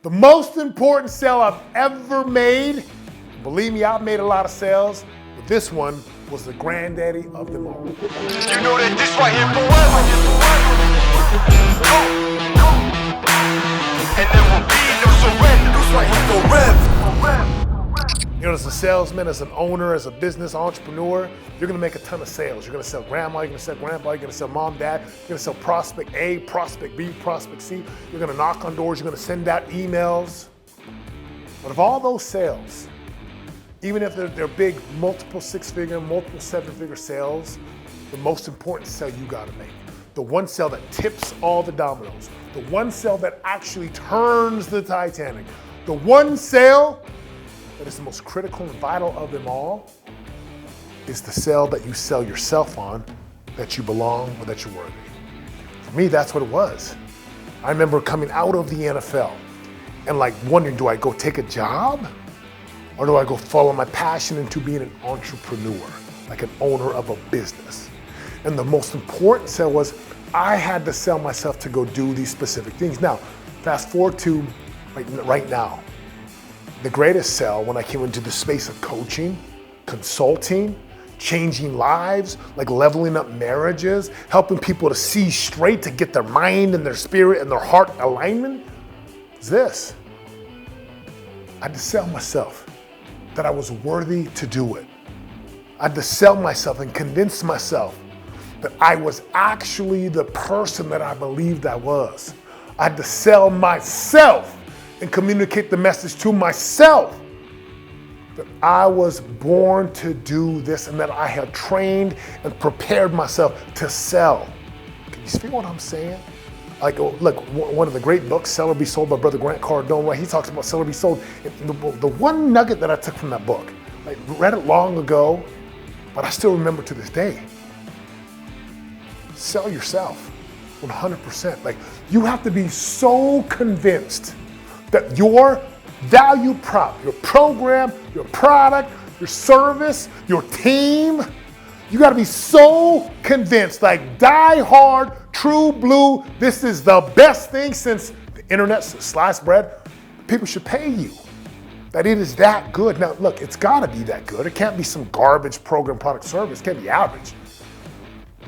The most important sale I've ever made, believe me, I've made a lot of sales, but this one was the granddaddy of them all. You know that this right here forever. And there will be no surrender. This right here forever. You know, as a salesman, as an owner, as a business entrepreneur, you're gonna make a ton of sales. You're gonna sell grandma, you're gonna sell grandpa, you're gonna sell mom, dad, you're gonna sell prospect A, prospect B, prospect C. You're gonna knock on doors, you're gonna send out emails. But of all those sales, even if they're big, multiple six-figure, multiple seven-figure sales, the most important sale you gotta make, the one sale that tips all the dominoes, the one sale that actually turns the Titanic, the one sale that is the most critical and vital of them all, is the sale that you sell yourself on, that you belong or that you're worthy. For me, that's what it was. I remember coming out of the NFL and like wondering, do I go take a job? Or do I go follow my passion into being an entrepreneur, like an owner of a business? And the most important sale was I had to sell myself to go do these specific things. Now, fast forward to right now. The greatest sell when I came into the space of coaching, consulting, changing lives, like leveling up marriages, helping people to see straight, to get their mind and their spirit and their heart alignment, is this. I had to sell myself that I was worthy to do it. I had to sell myself and convince myself that I was actually the person that I believed I was. I had to sell myself and communicate the message to myself that I was born to do this and that I had trained and prepared myself to sell. Can you feel what I'm saying? Like, look, one of the great books, Sell or Be Sold by Brother Grant Cardone, right? He talks about sell or be sold. And the one nugget that I took from that book, I read it long ago, but I still remember to this day. Sell yourself 100%. Like, you have to be so convinced that your value prop, your program, your product, your service, your team, you gotta be so convinced, like die hard, true blue, this is the best thing since the internet, sliced bread. People should pay you, that it is that good. Now look, it's gotta be that good. It can't be some garbage program, product, service. It can't be average.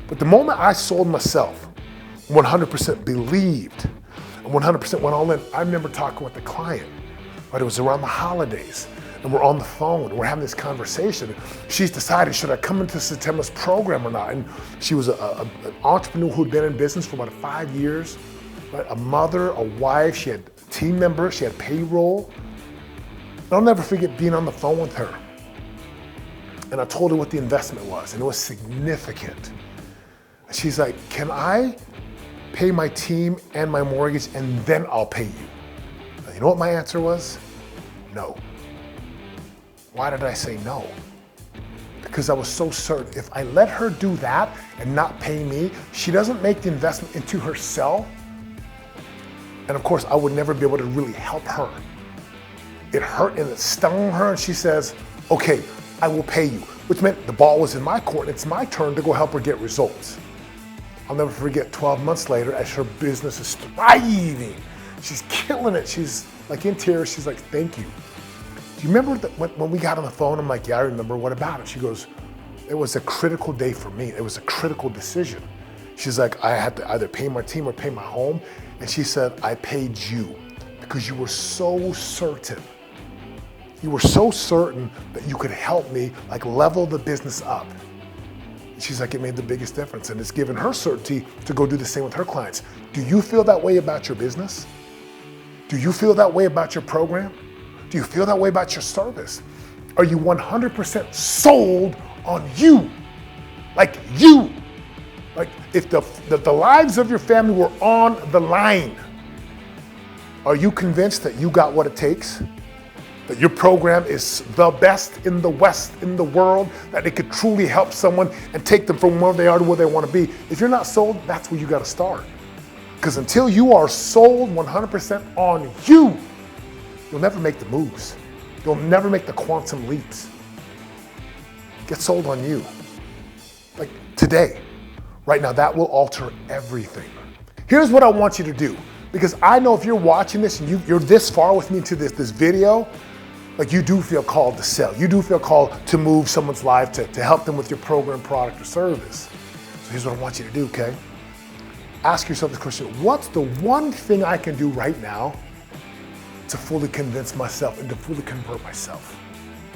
But the moment I sold myself, 100% believed, 100% went all in. I remember talking with the client, right? It was around the holidays, and we're on the phone, and we're having this conversation. She's decided, should I come into September's program or not? And she was an entrepreneur who'd been in business for about 5 years, right? A mother, a wife, she had team members, she had payroll. And I'll never forget being on the phone with her. And I told her what the investment was, and it was significant. And she's like, can I pay my team and my mortgage and then I'll pay you? And you know what my answer was? No. Why did I say no? Because I was so certain if I let her do that and not pay me, she doesn't make the investment into herself. And of course, I would never be able to really help her. It hurt and it stung her, and she says, okay, I will pay you, which meant the ball was in my court and it's my turn to go help her get results. I'll never forget 12 months later as her business is thriving. She's killing it. She's like in tears. She's like, thank you. Do you remember when we got on the phone? I'm like, yeah, I remember. What about it? She goes, it was a critical day for me. It was a critical decision. She's like, I had to either pay my team or pay my home. And she said, I paid you because you were so certain. You were so certain that you could help me like level the business up. She's like, it made the biggest difference, and it's given her certainty to go do the same with her clients. Do you feel that way about your business? Do you feel that way about your program? Do you feel that way about your service? Are you 100% sold on you? Like you. Like if the lives of your family were on the line, are you convinced that you got what it takes? That your program is the best in the West, in the world, that it could truly help someone and take them from where they are to where they want to be? If you're not sold, that's where you got to start. Because until you are sold 100% on you, you'll never make the moves. You'll never make the quantum leaps. Get sold on you. Like today, right now, that will alter everything. Here's what I want you to do. Because I know if you're watching this and you're this far with me into this video, like you do feel called to sell. You do feel called to move someone's life, to help them with your program, product, or service. So here's what I want you to do, okay? Ask yourself this question: what's the one thing I can do right now to fully convince myself and to fully convert myself?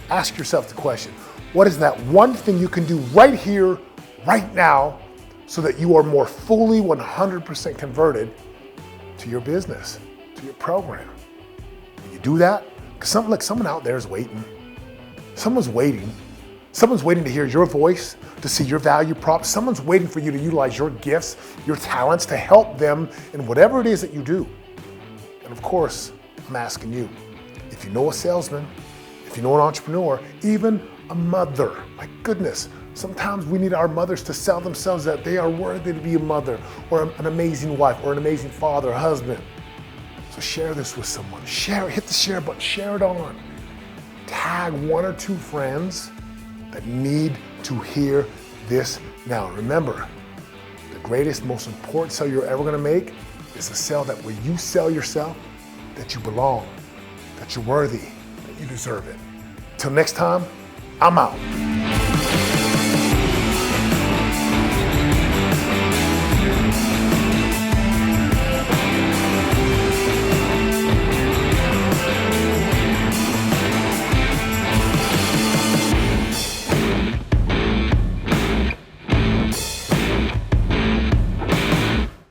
Ask yourself the question: what is that one thing you can do right here, right now, so that you are more fully 100% converted to your business, to your program? When you do that, because someone out there is waiting. Someone's waiting. Someone's waiting to hear your voice, to see your value prop. Someone's waiting for you to utilize your gifts, your talents to help them in whatever it is that you do. And of course, I'm asking you, if you know a salesman, if you know an entrepreneur, even a mother, my goodness, sometimes we need our mothers to sell themselves that they are worthy to be a mother or an amazing wife or an amazing father, a husband. So share this with someone. Share it, hit the share button, share it on. Tag 1 or 2 friends that need to hear this now. Remember, the greatest, most important sale you're ever gonna make is a sale that where you sell yourself, that you belong, that you're worthy, that you deserve it. Till next time, I'm out.